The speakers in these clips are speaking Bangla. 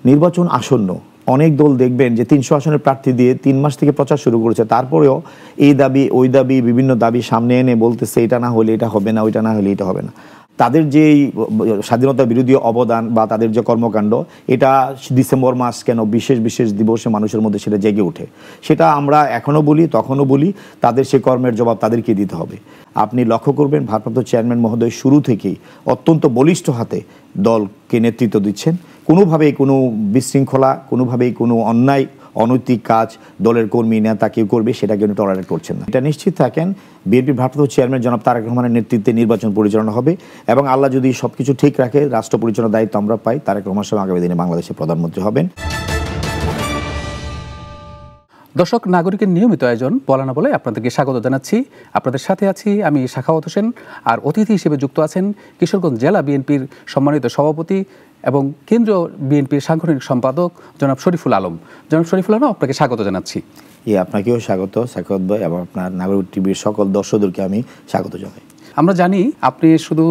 নির্বাচন আসন্ন, অনেক দল দেখবেন যে ৩০০ আসনের প্রার্থী দিয়ে ৩ মাস থেকে প্রচার শুরু করেছে, তারপরেও এই দাবি ওই দাবি বিভিন্ন দাবি সামনে এনে বলতেছে এটা না হলে এটা হবে না, ওইটা না হলে এটা হবে না। তাদের যে স্বাধীনতা বিরোধী অবদান বা তাদের যে কর্মকাণ্ড, এটা ডিসেম্বর মাস কেন বিশেষ বিশেষ দিবসে মানুষের মধ্যে সেটা জেগে ওঠে। সেটা আমরা এখনও বলি, তখনও বলি, তাদের সে কর্মের জবাব তাদেরকে দিতে হবে। আপনি লক্ষ্য করবেন ভারপ্রাপ্ত চেয়ারম্যান মহোদয় শুরু থেকেই অত্যন্ত বলিষ্ঠ হাতে দলকে নেতৃত্ব দিচ্ছেন। কোনোভাবেই কোনো বিশৃঙ্খলা, কোনোভাবেই কোনো অন্যায় অনৈতিক কাজ দলের কর্মী নেতা কেউ করবে সেটাকে উনি টলারেট করছেন না। এটা নিশ্চিত থাকেন বিএনপির ভারপ্রাপ্ত চেয়ারম্যান জনাব তারেক রহমানের নেতৃত্বে নির্বাচন পরিচালনা হবে এবং আল্লাহ যদি সবকিছু ঠিক রাখে, রাষ্ট্র পরিচালনার দায়িত্ব আমরা পাই, তারেক রহমান সাহেব আগামী দিনে বাংলাদেশের প্রধানমন্ত্রী হবেন। দর্শক, নাগরিকের নিয়মিত আয়োজন বলা না বলে আপনাদেরকে স্বাগত জানাচ্ছি। আপনাদের সাথে আছি আমি সাখাওয়াত হোসেন, আর অতিথি হিসেবে যুক্ত আছেন কিশোরগঞ্জ জেলা বিএনপির সম্মানিত সভাপতি এবং কেন্দ্রীয় বিএনপির সাংগঠনিক সম্পাদক জনাব শরীফুল আলম। জনাব শরীফুল আলম, আপনাকে স্বাগত জানাচ্ছি। আপনাকেও স্বাগত সাখাওয়াত ভাই, এবং আপনার নাগরিক টিভির সকল দর্শকদেরকে আমি স্বাগত জানাই। আমরা জানি আপনি শুধু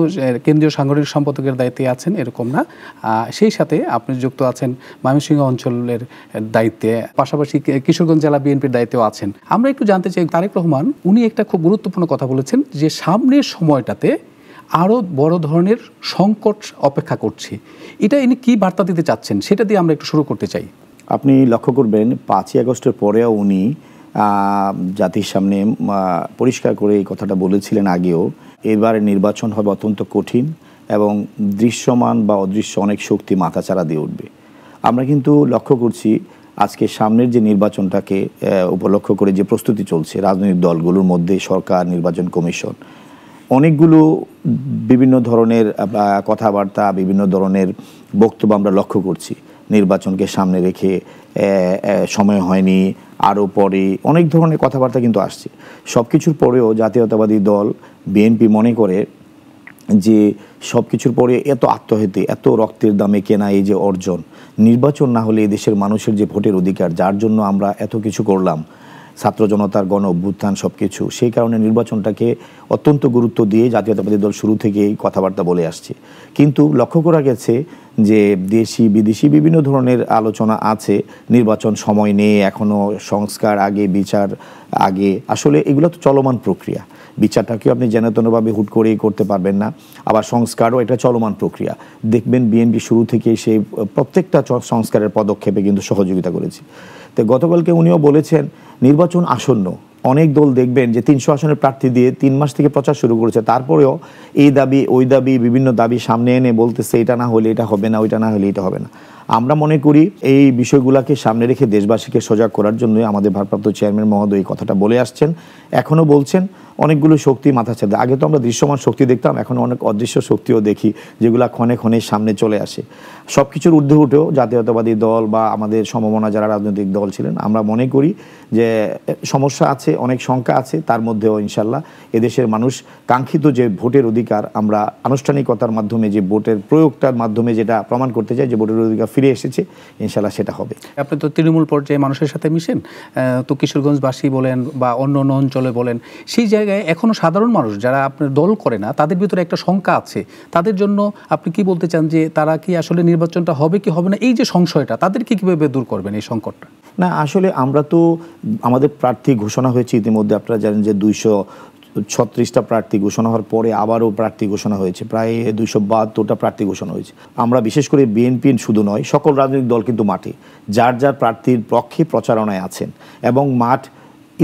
কেন্দ্রীয় সাংগঠনিক সম্পাদকের দায়িত্বে আছেন এরকম না, সেই সাথে আপনি যুক্ত আছেন ময়মনসিংহ অঞ্চলের দায়িত্বে, পাশাপাশি কিশোরগঞ্জ জেলা বিএনপির দায়িত্বেও আছেন। আমরা একটু জানতে চাই, তারেক রহমান উনি একটা খুব গুরুত্বপূর্ণ কথা বলেছেন যে সামনের সময়টাতে আরও বড় ধরনের সংকট অপেক্ষা করছে। এটা ইনি কী বার্তা দিতে চাচ্ছেন সেটা দিয়ে আমরা একটু শুরু করতে চাই। আপনি লক্ষ্য করবেন 5ই আগস্টের পরেও উনি জাতির সামনে পরিষ্কার করে এই কথাটা বলেছিলেন আগেও, এবারে নির্বাচন হবে অত্যন্ত কঠিন এবং দৃশ্যমান বা অদৃশ্য অনেক শক্তি মাথাচাড়া দিয়ে উঠবে। আমরা কিন্তু লক্ষ্য করছি আজকে সামনের যে নির্বাচনটাকে উপলক্ষ করে যে প্রস্তুতি চলছে রাজনৈতিক দলগুলোর মধ্যে, সরকার, নির্বাচন কমিশন, অনেকগুলো বিভিন্ন ধরনের কথাবার্তা, বিভিন্ন ধরনের বক্তব্য আমরা লক্ষ্য করছি। নির্বাচনকে সামনে রেখে সময় হয়নি, আরও পরে, অনেক ধরনের কথাবার্তা কিন্তু আসছে। সব কিছুর পরেও জাতীয়তাবাদী দল বিএনপি মনে করে যে সব কিছুর পরে এত আত্মহত্যা, এত রক্তের দামে কেনা এই যে অর্জন, নির্বাচন না হলে এই দেশের মানুষের যে ভোটের অধিকার, যার জন্য আমরা এত কিছু করলাম, ছাত্র জনতার গণ অভ্যুত্থান সব কিছু, সেই কারণে নির্বাচনটাকে অত্যন্ত গুরুত্ব দিয়ে জাতীয়তাবাদী দল শুরু থেকেই কথাবার্তা বলে আসছে। কিন্তু লক্ষ্য করা গেছে যে দেশি বিদেশি বিভিন্ন ধরনের আলোচনা আছে, নির্বাচন সময় নেই, এখনও সংস্কার আগে, বিচার আগে। আসলে এগুলো তো চলমান প্রক্রিয়া। বিচারটাকেও আপনি যেনতেনভাবে হুট করেই করতে পারবেন না, আবার সংস্কারও এটা চলমান প্রক্রিয়া। দেখবেন বিএনপি শুরু থেকে সেই প্রত্যেকটা সংস্কারের পদক্ষেপে কিন্তু সহযোগিতা করেছে। তো গতকালকে উনিও বলেছেন নির্বাচন আসন্ন, অনেক দল দেখবেন যে ৩০০ আসনের প্রার্থী দিয়ে ৩ মাস থেকে প্রচার শুরু করেছে, তারপরেও এই দাবি ওই দাবি বিভিন্ন দাবি সামনে এনে বলতেছে এটা না হলে এটা হবে না, ওইটা না হলে এটা হবে না। আমরা মনে করি এই বিষয়গুলোকে সামনে রেখে দেশবাসীকে সজাগ করার জন্য আমাদের ভারপ্রাপ্ত চেয়ারম্যান মহোদয় এই কথাটা বলে আসছেন, এখনও বলছেন। অনেকগুলো শক্তি মাথা ছাড়ে, আগে তো আমরা দৃশ্যমান শক্তি দেখতাম, এখন অনেক অদৃশ্য শক্তিও দেখি যেগুলো ক্ষণে ক্ষণে সামনে চলে আসে। সব কিছুর ঊর্ধ্বে উঠেও জাতীয়তাবাদী দল বা আমাদের সমমনা যারা রাজনৈতিক দল ছিলেন, আমরা মনে করি যে সমস্যা আছে, অনেক শঙ্কা আছে, তার মধ্যেও ইনশাল্লাহ এদেশের মানুষ কাঙ্ক্ষিত যে ভোটের অধিকার, আমরা আনুষ্ঠানিকতার মাধ্যমে যে ভোটের প্রয়োগটার মাধ্যমে যেটা প্রমাণ করতে চাই যে ভোটের অধিকার ফিরে এসেছে, ইনশাল্লাহ সেটা হবে। আপনি তো তৃণমূল পর্যায়ে মানুষের সাথে মিশেন, তো কিশোরগঞ্জবাসী বলেন বা অন্য অন্য অঞ্চলে বলেন, সেই জায়গায় এখনও সাধারণ মানুষ যারা আপনার দল করে না, তাদের ভিতরে একটা শঙ্কা আছে। তাদের জন্য আপনি কি বলতে চান যে তারা কি আসলে নির্বাচনটা হবে কি হবে না, এই যে সংশয়টা, তাদেরকে কীভাবে দূর করবেন এই সংকটটা? না, আসলে আমরা তো আমাদের প্রার্থী ঘোষণা হয়েছে ইতিমধ্যে, আপনারা জানেন যে 236টা প্রার্থী ঘোষণা হওয়ার পরে আবারও প্রার্থী ঘোষণা হয়েছে, প্রায় 272টা প্রার্থী ঘোষণা হয়েছে। আমরা বিশেষ করে বিএনপি শুধু নয়, সকল রাজনৈতিক দল কিন্তু মাঠে যার যার প্রার্থীর পক্ষে প্রচারণায় আছেন এবং মাঠ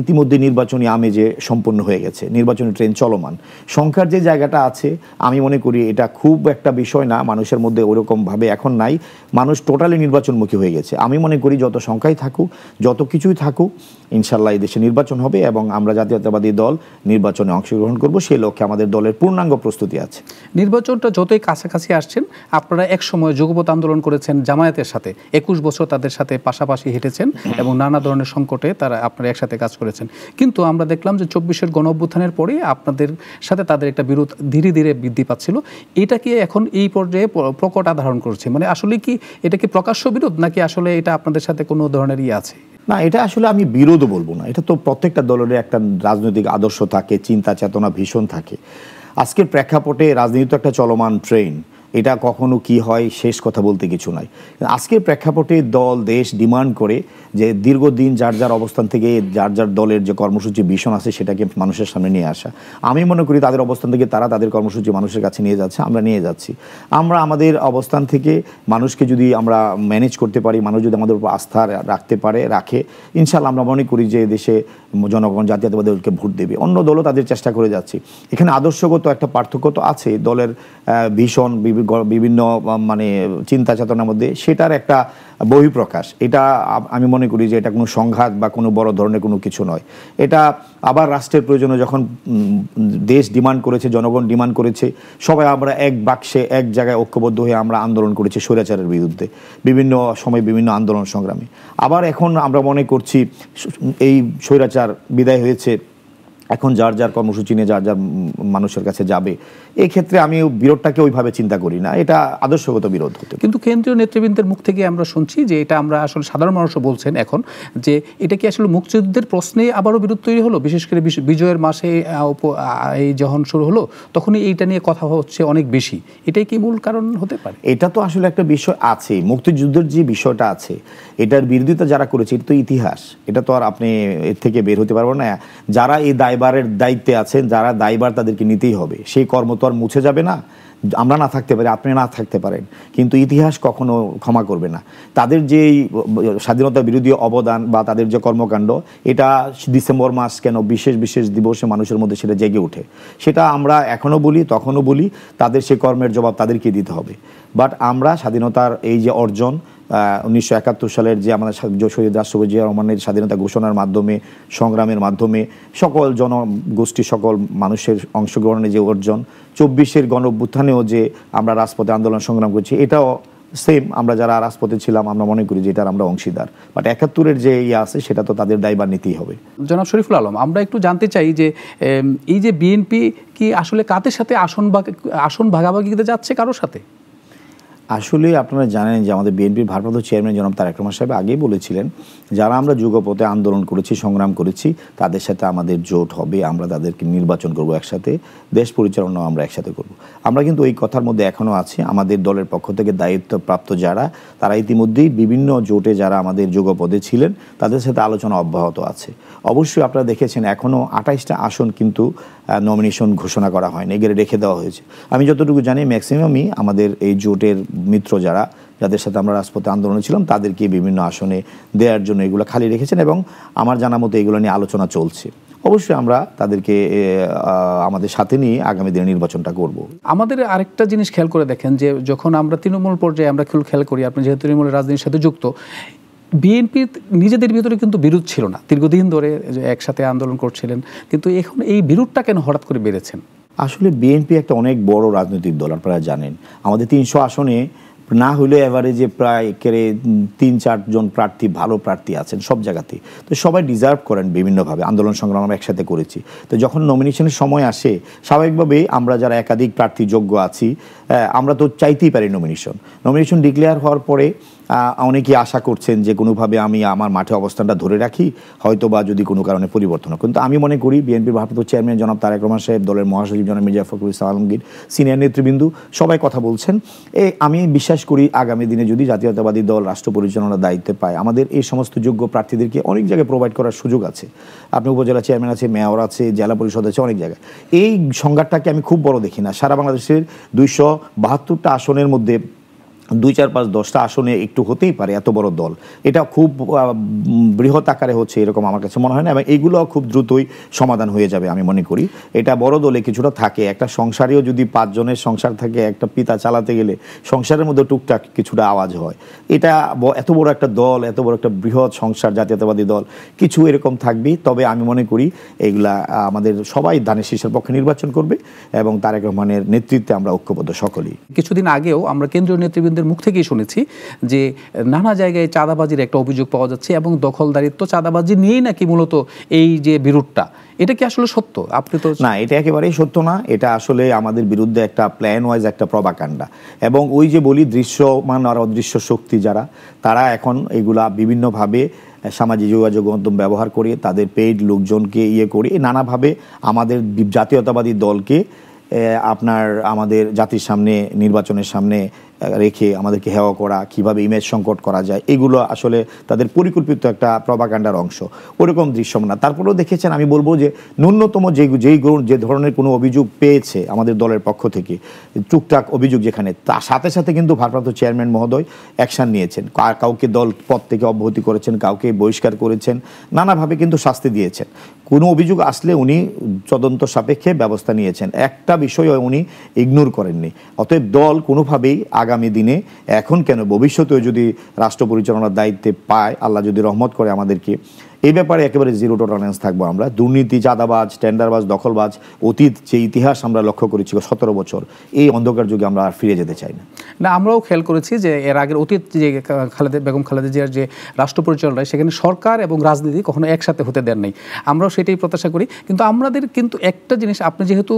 ইতিমধ্যে নির্বাচনী আমেজে সম্পন্ন হয়ে গেছে, নির্বাচনী ট্রেন চলমান। সংখ্যার যে জায়গাটা আছে, আমি মনে করি এটা খুব একটা বিষয় না, মানুষের মধ্যে ওরকমভাবে এখন নাই, মানুষ টোটালি নির্বাচনমুখী হয়ে গেছে। আমি মনে করি যত সংখ্যাই থাকুক, যত কিছুই থাকুক, ইনশাল্লাহ এই দেশে নির্বাচন হবে এবং আমরা জাতীয়তাবাদী দল নির্বাচনে অংশগ্রহণ করব, সেই লক্ষ্যে আমাদের দলের পূর্ণাঙ্গ প্রস্তুতি আছে। নির্বাচনটা যতই কাছাকাছি আসছেন, আপনারা এক সময় যুগপৎ আন্দোলন করেছেন জামায়াতের সাথে, 21 বছর তাদের সাথে পাশাপাশি হেঁটেছেন এবং নানা ধরনের সংকটে তারা আপনারা একসাথে কাজ করেছেন। কিন্তু আমরা দেখলাম যে 24-এর গণ অভ্যুত্থানের পরে আপনাদের সাথে তাদের একটা বিরোধ ধীরে ধীরে বৃদ্ধি পাচ্ছিল। এটা কি এখন এই পর্যায়ে প্রকট ধারণ করছে? মানে আসলে কি এটা কি প্রকাশ্য বিরোধ, নাকি আসলে এটা আপনাদের সাথে কোনো ধরনের আছে? না, এটা আসলে আমি বিরোধও বলবো না, এটা তো প্রত্যেকটা দলের একটা রাজনৈতিক আদর্শ থাকে, চিন্তা চেতনা ভীষণ থাকে। আজকের প্রেক্ষাপটে রাজনীতি তো একটা চলমান ট্রেন, এটা কখনো কি হয় শেষ কথা বলতে কিছু নাই। আজকের প্রেক্ষাপটে দল দেশ ডিমান্ড করে যে দীর্ঘদিন যার যার অবস্থান থেকে যার যার দলের যে কর্মসূচি ভীষণ আছে সেটাকে মানুষের সামনে নিয়ে আসা। আমি মনে করি তাদের অবস্থান থেকে তারা তাদের কর্মসূচি মানুষের কাছে নিয়ে যাচ্ছে, আমরা নিয়ে যাচ্ছি। আমরা আমাদের অবস্থান থেকে মানুষকে যদি আমরা ম্যানেজ করতে পারি, মানুষ যদি আমাদের উপর আস্থা রাখে, ইনশাআল্লাহ আমরা মনে করি যে দেশে জনগণ জাতীয়তাবাদী দলকে ভোট দেবে। অন্য দলও তাদের চেষ্টা করে যাচ্ছে। এখানে আদর্শগত একটা পার্থক্য তো আছে, দলের ভীষণ বিভিন্ন মানে চিন্তা চেতনার মধ্যে, সেটার একটা বহিঃপ্রকাশ। এটা আমি মনে করি যে এটা কোনো সংঘাত বা কোনো বড় ধরনের কোনো কিছু নয়। এটা আবার রাষ্ট্রের প্রয়োজনে যখন দেশ ডিমান্ড করেছে, জনগণ ডিমান্ড করেছে, সবাই আমরা এক বাক্সে এক জায়গায় ঐক্যবদ্ধ হয়ে আমরা আন্দোলন করেছি স্বৈরাচারের বিরুদ্ধে, বিভিন্ন সময় বিভিন্ন আন্দোলন সংগ্রামে। আবার এখন আমরা মনে করছি এই স্বৈরাচার বিদায় হয়েছে, এখন যার যার কর্মসূচি নিয়ে যার যার মানুষের কাছে যাবে। এই ক্ষেত্রে আমি বিরোধটাকে ওইভাবে চিন্তা করি না, এটা আদর্শগত বিরোধ হতে। কিন্তু কেন্দ্রীয় নেতৃবৃন্দের মুখ থেকে আমরা শুনছি যে এটা আমরা আসলে সাধারণ মানুষও বলছেন এখন যে এটা কি আসলে মুক্তিযুদ্ধের প্রশ্নে আবারও বিরোধ তৈরি হলো, বিশেষ করে বিজয়ের মাসে এই যখন শুরু হলো তখনই এইটা নিয়ে কথা হচ্ছে অনেক বেশি। এটাই কি মূল কারণ হতে পারে? এটা তো আসলে একটা বিষয় আছে, মুক্তিযুদ্ধের যে বিষয়টা আছে এটার বিরোধিতা যারা করেছে এটা তো ইতিহাস, এটা তো আর আপনি এর থেকে বের হতে পারবেন না। যারা এই দায়ভারের দায়িত্বে আছেন, যারা দায়ভার তাদেরকে নিতেই হবে, সেই কর্ম তো আর মুছে যাবে না। আমরা না থাকতে পারি, আপনি না থাকতে পারেন, কিন্তু ইতিহাস কখনো ক্ষমা করবে না। তাদের যে স্বাধীনতা বিরোধী অবদান বা তাদের যে কর্মকাণ্ড, এটা ডিসেম্বর মাস কেন বিশেষ বিশেষ দিবসে মানুষের মধ্যে সেটা জেগে ওঠে, সেটা আমরা এখনও বলি, তখনও বলি, তাদের সেই কর্মের জবাব তাদেরকে দিতে হবে। বাট আমরা স্বাধীনতার এই যে অর্জন 1971 সালের যে আমাদের শহীদ রাষ্ট্রপতি জিয়া রহমানের স্বাধীনতা ঘোষণার মাধ্যমে, সংগ্রামের মাধ্যমে সকল জনগোষ্ঠী সকল মানুষের অংশগ্রহণের যে অর্জন, 24-এর গণঅভ্যুত্থানেও যে আমরা রাজপথে আন্দোলন সংগ্রাম করছি, এটাও সেম। আমরা যারা রাজপথে ছিলাম আমরা মনে করি যে এটার আমরা অংশীদার। বাট 71-এর যে আছে সেটা তো তাদের দায়ভার নিতেই হবে। জনাব শরীফুল আলম, আমরা একটু জানতে চাই যে এই যে বিএনপি কি আসলে কাদের সাথে আসন ভাগাভাগিতে যাচ্ছে, কারোর সাথে? আসলে আপনারা জানেন যে আমাদের বিএনপির ভারপ্রাপ্ত চেয়ারম্যান জনাব তারেক রহমান সাহেব আগেই বলেছিলেন, যারা আমরা যুগপথে আন্দোলন করেছি, সংগ্রাম করেছি, তাদের সাথে আমাদের জোট হবে, আমরা তাদেরকে নির্বাচন করব একসাথে, দেশ পরিচালনাও আমরা একসাথে করব। আমরা কিন্তু এই কথার মধ্যে এখনও আছি। আমাদের দলের পক্ষ থেকে দায়িত্বপ্রাপ্ত যারা, তারা ইতিমধ্যেই বিভিন্ন জোটে যারা আমাদের যুগপদে ছিলেন তাদের সাথে আলোচনা অব্যাহত আছে। অবশ্যই আপনারা দেখেছেন এখনও 28টা আসন কিন্তু নমিনেশন ঘোষণা করা হয়নি, এগুলো রেখে দেওয়া হয়েছে। আমি যতটুকু জানি ম্যাক্সিমামই আমাদের এই জোটের মিত্র যারা, যাদের সাথে আমরা রাজপথে আন্দোলনে ছিলাম, তাদেরকে বিভিন্ন আসনে দেওয়ার জন্য এগুলো খালি রেখেছেন এবং আমার জানা মতো এগুলো নিয়ে আলোচনা চলছে। অবশ্যই আমরা তাদেরকে আমাদের সাথে নিয়ে আগামী দিনে নির্বাচনটা করব। আমাদের আরেকটা জিনিস খেয়াল করে দেখেন যে যখন আমরা তৃণমূল পর্যায়ে আমরা খেয়াল করি, আপনি যেহেতু তৃণমূলের রাজনীতির সাথে যুক্ত, বিএনপির নিজেদের ভিতরে কিন্তু বিরোধ ছিল না, দীর্ঘদিন ধরে একসাথে আন্দোলন করছিলেন, কিন্তু এখন এই বিরোধটা কেন হঠাৎ করে বেড়েছেন? আসলে বিএনপি একটা অনেক বড় রাজনৈতিক দল, আপনারা জানেন। আমাদের 300 আসনে না হলে এভারেজে প্রায় 3-4 জন প্রার্থী, ভালো প্রার্থী আছেন সব জায়গাতেই। তো সবাই ডিজার্ভ করেন বিভিন্নভাবে, আন্দোলন সংগ্রাম আমরা একসাথে করেছি। তো যখন নমিনেশনের সময় আসে, স্বাভাবিকভাবেই আমরা যারা একাধিক প্রার্থী যোগ্য আছি, আমরা তো চাইতেই পারি নমিনেশন ডিক্লেয়ার হওয়ার পরে অনেকেই আশা করছেন যে কোনোভাবে আমি আমার মাঠে অবস্থানটা ধরে রাখি, হয়তো বা যদি কোনো কারণে পরিবর্তন হয়। কিন্তু আমি মনে করি বিএনপির ভারপ্রাপ্ত চেয়ারম্যান জনাব তারেক রহমান সাহেব, দলের মহাসচিব জনাব মির্জা ফখরুল ইসলাম আলমগীর, সিনিয়র নেতৃবৃন্দ সবাই কথা বলছেন। আমি বিশ্বাস করি আগামী দিনে যদি জাতীয়তাবাদী দল রাষ্ট্র পরিচালনার দায়িত্বে পায়, আমাদের এই সমস্ত যোগ্য প্রার্থীদেরকে অনেক জায়গায় প্রোভাইড করার সুযোগ আছে। আপনি উপজেলা চেয়ারম্যান আছে, মেয়র আছে, জেলা পরিষদ আছে, অনেক জায়গায়। এই সংঘাতটাকে আমি খুব বড় দেখি না। সারা বাংলাদেশের 272টা আসনের মধ্যে 2-4-5-10টা আসনে একটু হতেই পারে এত বড় দল, এটা খুব বৃহৎ আকারে হচ্ছে এরকম আমার কাছে মনে হয় না। এবং এইগুলো খুব দ্রুতই সমাধান হয়ে যাবে আমি মনে করি। এটা বড় দলে কিছুটা থাকে, একটা সংসারেও যদি 5 জনের সংসার থাকে, একটা পিতা চালাতে গেলে সংসারের মধ্যে টুকটাক কিছুটা আওয়াজ হয়। এটা এত বড় একটা দল, এত বড় একটা বৃহৎ সংসার, জাতীয়তাবাদী দল, কিছু এরকম থাকবেই। তবে আমি মনে করি এইগুলা আমাদের সবাই ধানের শীষের পক্ষে নির্বাচন করবে এবং তারেক রহমানের নেতৃত্বে আমরা ঐক্যবদ্ধ সকলেই। কিছুদিন আগেও আমরা কেন্দ্রীয় নেতৃবৃন্দ মুখ থেকেই শুনেছি যে নানা জায়গায় চাঁদাবাজির একটা অভিযোগ পাওয়া যাচ্ছে এবং দখলদারিত্ব, চাঁদাবাজি নিয়েই নাকি মূলত এই যে বিরোধটা, এটা কি আসলে সত্য? আপনি তো না, এটা একেবারেই সত্য না। এটা আসলে আমাদের বিরুদ্ধে একটা প্ল্যান ওয়াইজ একটা প্রপাগান্ডা। এবং ওই যে বলি দৃশ্যমান আর অদৃশ্য শক্তি যারা, তারা এখন এগুলা বিভিন্নভাবে সামাজিক যোগাযোগ মাধ্যম ব্যবহার করে তাদের পেইড লোকজনকে করে নানাভাবে আমাদের জাতীয়তাবাদী দলকে আপনার আমাদের জাতির সামনে নির্বাচনের সামনে রেখে আমাদেরকে হেয় করা, কিভাবে ইমেজ সংকট করা যায়, এগুলো আসলে তাদের পরিকল্পিত একটা প্রপাগান্ডার অংশ। ওরকম দৃশ্যম না। তারপরেও দেখেছেন, আমি বলবো যে ন্যূনতম যে ধরনের কোনো অভিযোগ পেয়েছে আমাদের দলের পক্ষ থেকে, টুকটাক অভিযোগ যেখানে, তার সাথে সাথে কিন্তু ভারপ্রাপ্ত চেয়ারম্যান মহোদয় অ্যাকশন নিয়েছেন। কাউকে দল পদ থেকে অব্যাহতি করেছেন, কাউকে বহিষ্কার করেছেন, নানাভাবে কিন্তু শাস্তি দিয়েছেন। কোনো অভিযোগ আসলে উনি তদন্ত সাপেক্ষে ব্যবস্থা নিয়েছেন, একটা বিষয় উনি ইগনোর করেননি। অতএব দল কোনোভাবেই আগামী দিনে, এখন কেন ভবিষ্যতেও যদি রাষ্ট্র পরিচালনার দায়িত্বে পায়, আল্লাহ যদি রহমত করে আমাদেরকে, এই ব্যাপারে একেবারে জিরো টলারেন্স থাকবো আমরা। দুর্নীতি, চাঁদাবাজ, টেন্ডারবাজ, দখলবাজ অতীত যে ইতিহাস আমরা লক্ষ্য করেছি 17 বছর, এই অন্ধকার যুগে আমরা আর ফিরে যেতে চাই না। না, আমরাও খেয়াল করেছি যে এর আগের অতীত যে বেগম খালেদা জিয়ার যে রাষ্ট্র পরিচালনায়, সেখানে সরকার এবং রাজনীতি কখনো একসাথে হতে দেন নাই। আমরাও সেটাই প্রত্যাশা করি। কিন্তু আমাদের কিন্তু একটা জিনিস, আপনি যেহেতু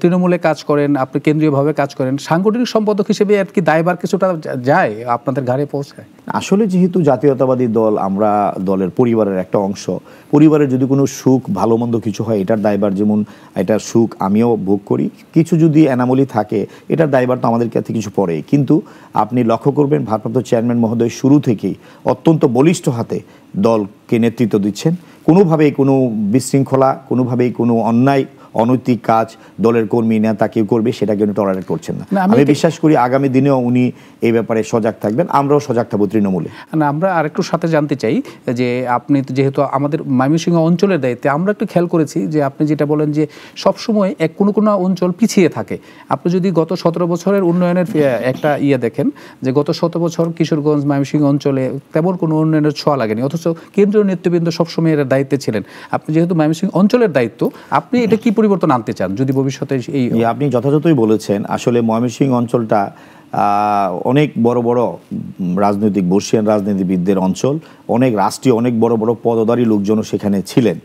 তৃণমূলে কাজ করেন, আপনি কেন্দ্রীয়ভাবে কাজ করেন, সাংগঠনিক সম্পাদক হিসেবে আর কি দায়ভার কিছুটা যায় আপনাদের ঘাড়ে পৌঁছায়? আসলে যেহেতু জাতীয়তাবাদী দল, আমরা দলের পরিবারের একটা অংশ, পরিবারের যদি কোনো সুখ ভালো মন্দ কিছু হয়, এটার দায়ভার, যেমন এটার সুখ আমিও ভোগ করি, কিছু যদি এনামলি থাকে এটার দায়ভার তো আমাদের কাছে কিছু পড়ে। কিন্তু আপনি লক্ষ্য করবেন, ভারপ্রাপ্ত চেয়ারম্যান মহোদয় শুরু থেকেই অত্যন্ত বলিষ্ঠ হাতে দলকে নেতৃত্ব দিচ্ছেন। কোনোভাবেই কোনো বিশৃঙ্খলা, কোনোভাবেই কোনো অন্যায় অনৈতিক কাজ দলের কর্মী নেতা কেউ করবে, সেটাকে উনি টলারেট করছেন না। আমি বিশ্বাস করি আগামী দিনেও উনি এই ব্যাপারে সজাগ থাকবেন, আমরাও সজাগ থাকবো তৃণমূলে। না, আমরা আরেকটু সাথে জানতে চাই যে আপনি যেহেতু আমাদের ময়মনসিংহ অঞ্চলের দায়িত্বে, আমরা একটু খেয়াল করেছি যে আপনি যেটা বলেন যে সবসময় কোনো কোনো অঞ্চল পিছিয়ে থাকে। আপনি যদি গত 17 বছরের উন্নয়নের একটা দেখেন, যে গত 17 বছর কিশোরগঞ্জ, ময়মনসিংহ অঞ্চলে তেমন কোনো উন্নয়নের ছোঁয়া লাগেনি, অথচ কেন্দ্রীয় নেতৃবৃন্দ সবসময় এর দায়িত্বে ছিলেন। আপনি যেহেতু ময়মনসিংহ অঞ্চলের দায়িত্ব, আপনি এটা কি পরিবর্তন আনতে চান যদি ভবিষ্যতে? আপনি যথাযথই বলেছেন। আসলে ময়মনসিংহ অঞ্চলটা অনেক বড় বড় রাজনৈতিক বর্ষিয়ান রাজনীতিবিদদের অঞ্চল, অনেক রাষ্ট্রীয় অনেক বড় বড় পদধারী লোকজনও সেখানে ছিলেন।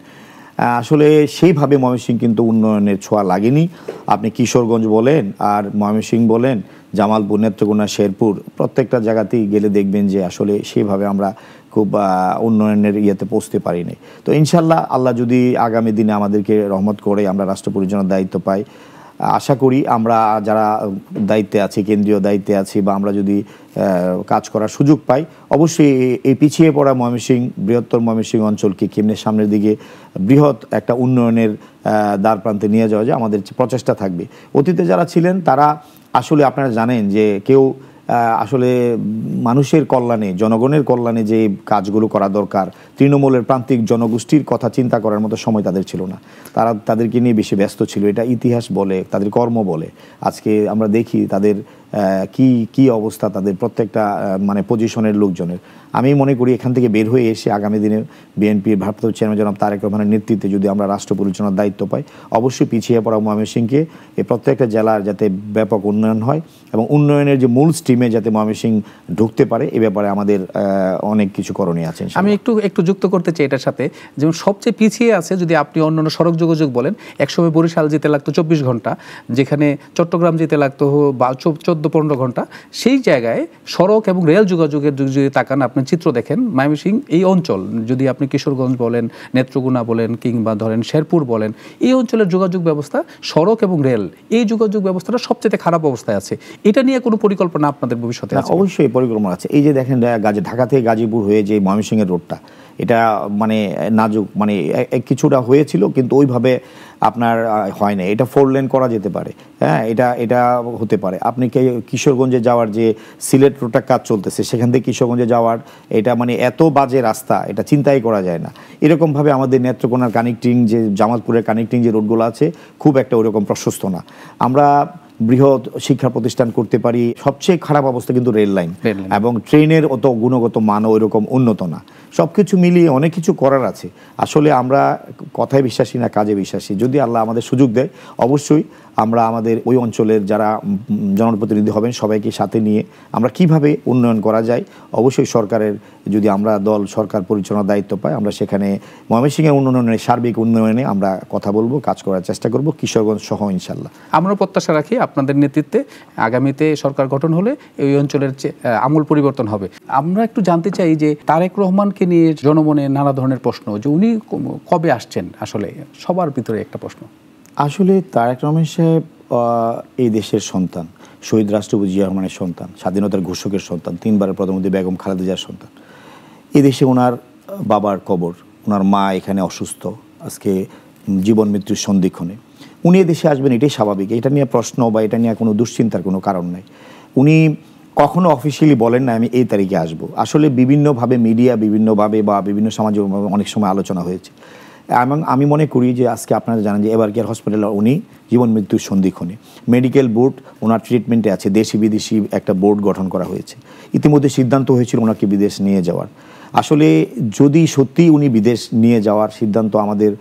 আসলে সেইভাবে ময়মনসিংহ কিন্তু উন্নয়নের ছোঁয়া লাগেনি। আপনি কিশোরগঞ্জ বলেন আর ময়মনসিংহ বলেন, জামালপুর, নেত্রকোনা, শেরপুর, প্রত্যেকটা জায়গাতেই গেলে দেখবেন যে আসলে সেইভাবে আমরা খুব উন্নয়নের ইয়েতে পৌঁছতে পারিনি। তো ইনশাল্লাহ আল্লাহ যদি আগামী দিনে আমাদেরকে রহমত করে আমরা রাষ্ট্র পরিচালনার দায়িত্ব পাই, আশা করি আমরা যারা দায়িত্বে আছি, কেন্দ্রীয় দায়িত্বে আছি, বা আমরা যদি কাজ করার সুযোগ পাই, অবশ্যই এই পিছিয়ে পড়া ময়মনসিংহ, বৃহত্তর ময়মনসিংহ অঞ্চলকে কেমনে সামনের দিকে বৃহৎ একটা উন্নয়নের দ্বার প্রান্তে নিয়ে যাওয়া যায় আমাদের প্রচেষ্টা থাকবে। অতীতে যারা ছিলেন তারা আসলে, আপনারা জানেন যে কেউ আসলে মানুষের কল্যাণে, জনগণের কল্যাণে যে কাজগুলো করা দরকার, তৃণমূলের প্রান্তিক জনগোষ্ঠীর কথা চিন্তা করার মতো সময় তাদের ছিল না। তারা তাদেরকে নিয়ে বেশি ব্যস্ত ছিল। এটা ইতিহাস বলে, তাদের কর্ম বলে। আজকে আমরা দেখি তাদের কি অবস্থা, তাদের প্রত্যেকটা মানে পজিশনের লোকজনের। আমি মনে করি এখান থেকে বের হয়ে এসে আগামী দিনে বিএনপির ভারপ্রাপ্ত চেয়ারম্যান জনাব তারেক রহমানের নেতৃত্বে যদি আমরা রাষ্ট্র পরিচালনার দায়িত্ব পাই, অবশ্যই পিছিয়ে পড়া ময়মনসিংহকে এই প্রত্যেকটা জেলার যাতে ব্যাপক উন্নয়ন হয় এবং উন্নয়নের যে মূল স্ট্রিমে যাতে ময়মনসিংহ ঢুকতে পারে, এ ব্যাপারে আমাদের অনেক কিছু করণীয় আছে। আমি একটু যুক্ত করতে চাই এটার সাথে, যেমন সবচেয়ে পিছিয়ে আছে যদি আপনি অন্যান্য সড়ক যোগাযোগ বলেন, একসময় বরিশাল যেতে লাগতো 24 ঘন্টা, যেখানে চট্টগ্রাম যেতে লাগতো 14-15 ঘন্টা। সেই জায়গায় সড়ক এবং রেল যোগাযোগের যদি তাকান, আপনি চিত্র দেখেন, ময়মনসিংহ এই অঞ্চল, যদি আপনি কিশোরগঞ্জ বলেন, নেত্রকোনা বলেন, কিংবা ধরেন শেরপুর বলেন, এই অঞ্চলের যোগাযোগ ব্যবস্থা, সড়ক এবং রেল, এই যোগাযোগ ব্যবস্থাটা সবচেয়ে খারাপ অবস্থায় আছে। এটা নিয়ে কোনো পরিকল্পনা আপনাদের ভবিষ্যতে আছে? অবশ্যই পরিকল্পনা আছে। এই যে দেখেন, ঢাকা থেকে গাজীপুর হয়ে যে ময়মনসিংহের রোডটা, এটা মানে নাজুক, মানে কিছুটা হয়েছিল কিন্তু ওইভাবে আপনার হয় না। এটা 4 লেন করা যেতে পারে, হ্যাঁ, এটা হতে পারে। আপনি কিশোরগঞ্জে যাওয়ার যে সিলেট রোডটা কাজ চলতেছে, সেখান থেকে কিশোরগঞ্জে যাওয়ার, এটা মানে এত বাজে রাস্তা, এটা চিন্তাই করা যায় না। এরকমভাবে আমাদের নেত্রকোনার কানেক্টিং, যে জামালপুরের কানেক্টিং যে রোডগুলো আছে, খুব একটা ওইরকম প্রশস্ত না। আমরা বৃহৎ শিক্ষা প্রতিষ্ঠান করতে পারি। সবচেয়ে খারাপ অবস্থা কিন্তু রেল লাইন, এবং ট্রেনের অত গুণগত মানও ওইরকম উন্নত না। সব কিছু মিলিয়ে অনেক কিছু করার আছে। আসলে আমরা কথায় বিশ্বাসী না, কাজে বিশ্বাসী। যদি আল্লাহ আমাদের সুযোগ দেয়, অবশ্যই আমরা আমাদের ওই অঞ্চলের যারা জনপ্রতিনিধি হবেন সবাইকে সাথে নিয়ে আমরা কিভাবে উন্নয়ন করা যায়, অবশ্যই সরকারের, যদি আমরা সরকার পরিচালনার দায়িত্ব পাই, আমরা সেখানে ময়মনসিংহের উন্নয়নে, সার্বিক উন্নয়নে আমরা কথা বলবো, কাজ করার চেষ্টা করব, কিশোরগঞ্জ সহ ইনশাল্লাহ। আমরা প্রত্যাশা রাখি আপনাদের নেতৃত্বে আগামীতে সরকার গঠন হলে এই অঞ্চলের আমূল পরিবর্তন হবে। আমরা একটু জানতে চাই যে তারেক রহমানকে নিয়ে জনমনে নানা ধরনের প্রশ্ন, যে উনি কবে আসছেন, আসলে সবার ভিতরে একটা প্রশ্ন। আসলে তারেক রহমান সাহেব এই দেশের সন্তান, শহীদ রাষ্ট্রপতি জিয়া রহমানের সন্তান, স্বাধীনতার ঘোষকের সন্তান, 3বারের প্রধানমন্ত্রী বেগম খালেদা জিয়ার সন্তান। এই দেশে ওনার বাবার কবর, ওনার মা এখানে অসুস্থ, আজকে জীবন মৃত্যুর সন্ধিক্ষণে। উনি দেশে আসবেন এটাই স্বাভাবিক, এটা নিয়ে প্রশ্ন বা এটা নিয়ে কোনো দুশ্চিন্তার কোনো কারণ নাই। উনি কখনো অফিসিয়ালি বলেন না আমি এই তারিখে আসব। আসলে বিভিন্নভাবে মিডিয়া বিভিন্নভাবে বা বিভিন্ন সামাজিক অনেক সময় আলোচনা হয়েছে। এবং আমি মনে করি যে আজকে আপনারা জানেন যে এবার কেয়ার হসপিটালে উনি জীবন মৃত্যুর সন্ধিক্ষণে, মেডিকেল বোর্ড ওনার ট্রিটমেন্টে আছে, দেশি বিদেশি একটা বোর্ড গঠন করা হয়েছে। ইতিমধ্যে সিদ্ধান্ত হয়েছিল ওনাকে বিদেশ নিয়ে যাওয়ার। আসলে যদি সত্যি উনি বিদেশ নিয়ে যাওয়ার সিদ্ধান্ত আমাদের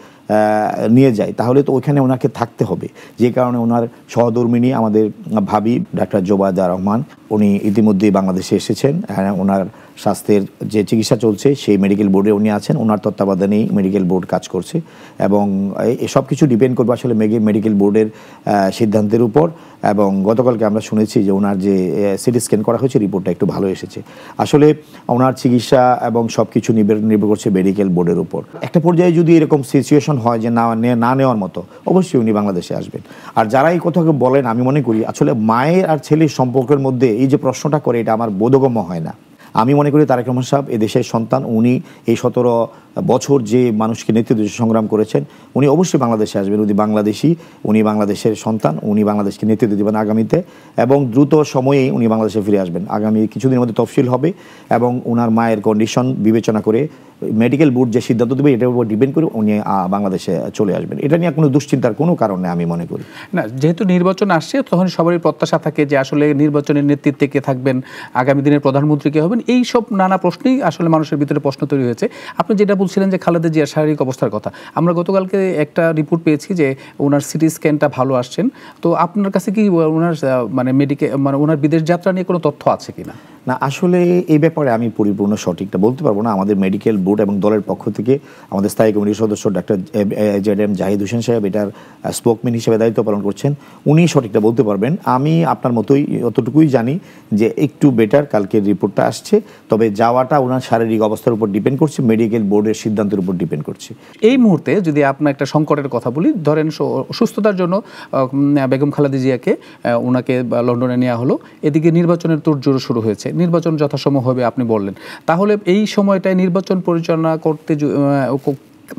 নিয়ে যায়, তাহলে তো ওইখানে ওনাকে থাকতে হবে। যে কারণে ওনার সহধর্মিণী আমাদের ভাবি ডাক্তার জোবায়দা রহমান, উনি ইতিমধ্যেই বাংলাদেশে এসেছেন। ওনার স্বাস্থ্যের যে চিকিৎসা চলছে সেই মেডিকেল বোর্ডে উনি আছেন, ওনার তত্ত্বাবধানেই মেডিকেল বোর্ড কাজ করছে। এবং সব কিছু ডিপেন্ড করবে আসলে মেডিকেল বোর্ডের সিদ্ধান্তের উপর। এবং গতকালকে আমরা শুনেছি যে ওনার যে সিটি স্ক্যান করা হয়েছে রিপোর্টটা একটু ভালো এসেছে। আসলে ওনার চিকিৎসা এবং সব কিছু নির্ভর করছে মেডিকেল বোর্ডের উপর। একটা পর্যায়ে যদি এরকম সিচুয়েশন হয় যে না নেওয়ার মতো, অবশ্যই উনি বাংলাদেশে আসবেন। আর যারা এই কথাকে বলেন, আমি মনে করি আসলে মায়ের আর ছেলের সম্পর্কের মধ্যে এই যে প্রশ্নটা করে, এটা আমার বোধগম্য হয় না। আমি মনে করি তারেক রহমান সাহেব এদেশের সন্তান, উনি এই 17 বছর যে মানুষকে নেতৃত্ব সংগ্রাম করেছেন, উনি অবশ্যই বাংলাদেশে আসবেন। উনি বাংলাদেশি, উনি বাংলাদেশের সন্তান, উনি বাংলাদেশকে নেতৃত্ব দেবেন আগামীতে এবং দ্রুত সময়েই উনি বাংলাদেশে ফিরে আসবেন। আগামী কিছুদিনের মধ্যে তফসিল হবে এবং ওনার মায়ের কন্ডিশন বিবেচনা করে মেডিকেল বোর্ড যে সিদ্ধান্ত দেবে এটার উপর ডিপেন্ড করে উনি বাংলাদেশে চলে আসবেন। এটা নিয়ে কোনো দুশ্চিন্তার কোনো কারণ নেই আমি মনে করি। না, যেহেতু নির্বাচন আসছে তখন সবারই প্রত্যাশা থাকে যে আসলে নির্বাচনের নেতৃত্বে কে থাকবেন, আগামী দিনের প্রধানমন্ত্রী কে হবেন, এই সব নানা প্রশ্নেই আসলে মানুষের ভিতরে প্রশ্ন তৈরি হয়েছে। আপনি যেটা বলছিলেন যে খালেদা জিয়ার শারীরিক অবস্থার কথা, আমরা গতকালকে একটা রিপোর্ট পেয়েছি যে ওনার সিটি স্ক্যানটা ভালো আসছেন। তো আপনার কাছে কি ওনার ওনার বিদেশ যাত্রা নিয়ে কোনো তথ্য আছে কিনা? না, আসলে এই ব্যাপারে আমি পরিপূর্ণ সঠিকটা বলতে পারবো না। আমাদের মেডিকেল বোর্ড এবং দলের পক্ষ থেকে আমাদের স্থায়ী কমিটির সদস্য ডাক্তার জেড.এম. জাহিদ হোসেন সাহেব এটার স্পোকম্যান হিসেবে দায়িত্ব পালন করছেন, উনি সঠিকটা বলতে পারবেন। আমি আপনার মতোই অতটুকুই জানি যে একটু বেটার, কালকের রিপোর্টটা আসছে। তবে যাওয়াটা ওনার শারীরিক অবস্থার উপর ডিপেন্ড করছে, মেডিকেল বোর্ডের সিদ্ধান্তের উপর ডিপেন্ড করছে। এই মুহূর্তে যদি আপনার একটা সংকটের কথা বলি, ধরেন সুস্থতার জন্য বেগম খালেদা জিয়াকে ওনাকে লন্ডনে নেওয়া হলো, এদিকে নির্বাচনের তোড়জোড় শুরু হয়েছে, নির্বাচন যথাসময় হবে আপনি বললেন, তাহলে এই সময়টায় নির্বাচন পরিচালনা করতে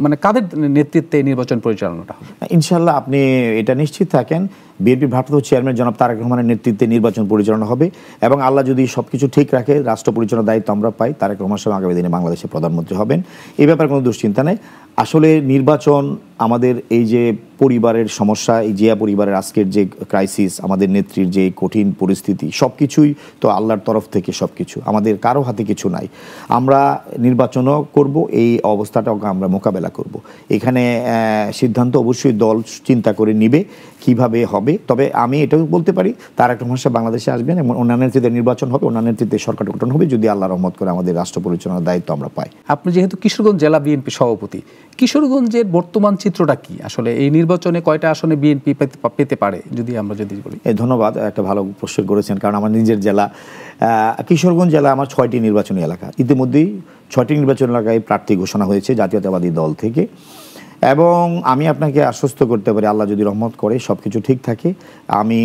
মানে কাদের নেতৃত্বে নির্বাচন পরিচালনাটা হবে? ইনশাল্লাহ আপনি এটা নিশ্চিত থাকেন, বিএনপির ভারপ্রাপ্ত চেয়ারম্যান জনাব তারেক রহমানের নেতৃত্বে নির্বাচন পরিচালনা হবে এবং আল্লাহ যদি সবকিছু ঠিক রাখে, রাষ্ট্র পরিচালনার দায়িত্ব আমরা পাই, তারেক রহমান সাহেব আগামী দিনে বাংলাদেশের প্রধানমন্ত্রী হবেন। এই ব্যাপারে কোনো দুশ্চিন্তা নেই। আসলে নির্বাচন আমাদের এই যে পরিবারের সমস্যা, এই জিয়া পরিবারের আজকের যে ক্রাইসিস, আমাদের নেত্রীর যে কঠিন পরিস্থিতি, সব কিছুই তো আল্লাহর তরফ থেকে, সব কিছু আমাদের কারো হাতে কিছু নাই। আমরা নির্বাচনও করব, এই অবস্থাটাকে আমরা মোকাবেলা করব। এখানে সিদ্ধান্ত অবশ্যই দল চিন্তা করে নিবে কিভাবে হবে। তবে আমি এটাও বলতে পারি তারেক রহমান সাহেব বাংলাদেশে আসবেন এবং অন্যান্য নেতৃত্বে নির্বাচন হবে, অন্যান্য নেতৃত্বে সরকার গঠন হবে যদি আল্লাহ রহমত করে আমাদের রাষ্ট্র পরিচালনার দায়িত্ব আমরা পাই। আপনি যেহেতু কিশোরগঞ্জ জেলা বিএনপি সভাপতি, কিশোরগঞ্জের বর্তমান চিত্রটা কি? আসলে এই নির্বাচনে কয়টা আসনে বিএনপি পেতে পারে যদি আমরা বলি? ধন্যবাদ, একটা ভালো প্রশ্ন করেছেন। কারণ আমার নিজের জেলা কিশোরগঞ্জ জেলা, আমার 6টি নির্বাচনী এলাকা, ইতিমধ্যেই 6টি নির্বাচনী এলাকায় প্রার্থী ঘোষণা হয়েছে জাতীয়তাবাদী দল থেকে। এবং আমি আপনাকে আশ্বস্ত করতে পারি, আল্লাহ যদি রহমত করে সব কিছু ঠিক থাকে, আমি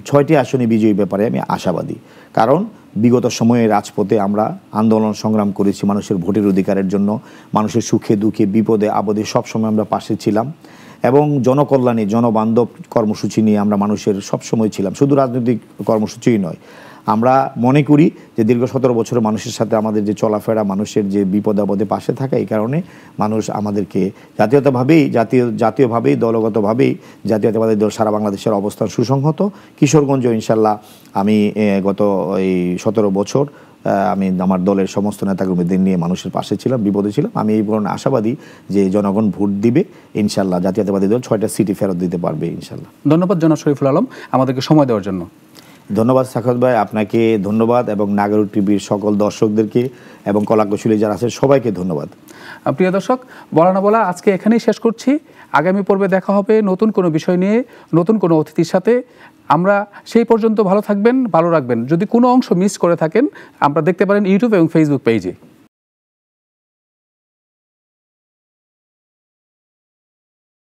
6টি আসনে বিজয়ী ব্যাপারে আমি আশাবাদী। কারণ বিগত সময়ে রাজপথে আমরা আন্দোলন সংগ্রাম করেছি মানুষের ভোটের অধিকারের জন্য, মানুষের সুখে দুঃখে বিপদে আপদে সবসময় আমরা পাশে ছিলাম এবং জনকল্যাণে জনবান্ধব কর্মসূচি নিয়ে আমরা মানুষের সবসময় ছিলাম। শুধু রাজনৈতিক কর্মসূচিই নয়, আমরা মনে করি যে দীর্ঘ 17 বছরের মানুষের সাথে আমাদের যে চলাফেরা, মানুষের যে বিপদ আপদে পাশে থাকা, এই কারণে মানুষ আমাদেরকে জাতীয়ভাবেই দলগতভাবেই জাতীয়তাবাদী দল সারা বাংলাদেশের অবস্থান সুসংহত। কিশোরগঞ্জ ইনশাল্লাহ আমি গত এই 17 বছর আমি আমার দলের সমস্ত নেতাকর্মীদের নিয়ে মানুষের পাশে ছিলাম, বিপদে ছিলাম। আমি এই কারণে আশাবাদী যে জনগণ ভোট দিবে, ইনশাল্লাহ জাতীয়তাবাদী দল 6টা সিটি ফেরত দিতে পারবে ইনশাল্লাহ। ধন্যবাদ জনাব শরীফুল আলম আমাদেরকে সময় দেওয়ার জন্য। ধন্যবাদ সাখাওয়াত ভাই, আপনাকে ধন্যবাদ এবং নাগরিক টিভির সকল দর্শকদেরকে এবং কলাকুশলী যারা আছে সবাইকে ধন্যবাদ। প্রিয় দর্শক, বলা না বলা আজকে এখানেই শেষ করছি। আগামী পর্বে দেখা হবে নতুন কোনো বিষয় নিয়ে, নতুন কোনো অতিথির সাথে। আমরা সেই পর্যন্ত ভালো থাকবেন, ভালো রাখবেন। যদি কোনো অংশ মিস করে থাকেন, আমরা দেখতে পারেন ইউটিউব এবং ফেসবুক পেজে।